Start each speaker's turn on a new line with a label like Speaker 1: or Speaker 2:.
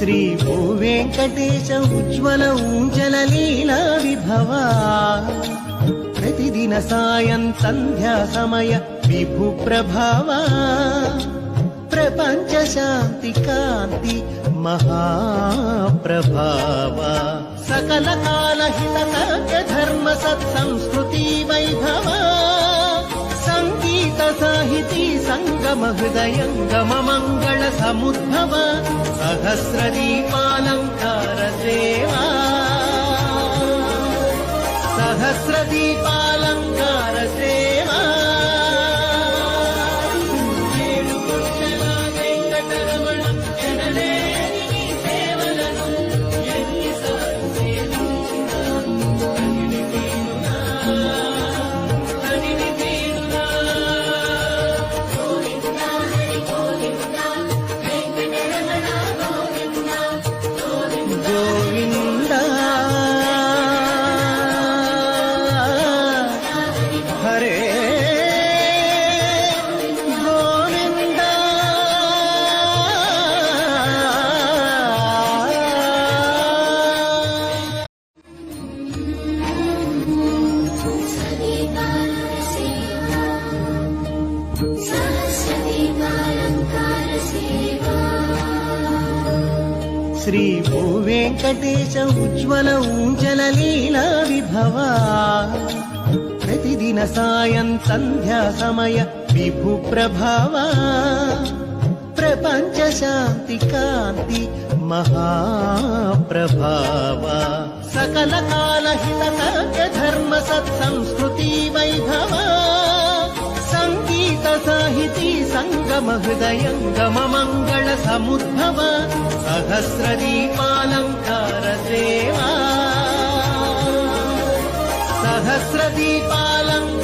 Speaker 1: శ్రీ భూవేంకటేశ ఉజ్వల ఊంజల లీలా విభవా ప్రతిదిన సాయం సంధ్యా సమయ విభు ప్రభావా ప్రపంచ శాంతి కాంతి మహాప్రభావా సకల కాల హిత కార్య ధర్మ సత్సంస్కృతి వైభవా సంగీత సాహితీ సంగమ హృదయంగమ మంగళ సముద్భవ సహస్ర దీపాలంకార సేవా సహస్ర దీపాలంకార సేవా శ్రీ భూవేంకటేశ ఉజ్వల ఊంజల లీలా విభవా ప్రతిదిన సాయం సంధ్యా సమయ విభు ప్రభావా ప్రపంచ శాంతి కాంతి మహాప్రభావా సకల కాల హిత కార్య ధర్మ సత్సంస్కృతి వైభవా సంగీత సాహితీ సంగమ హృదయంగమ మంగళ సముద్భవ సహస్ర దీపాలంకార సేవా సహస్ర దీపాలంకార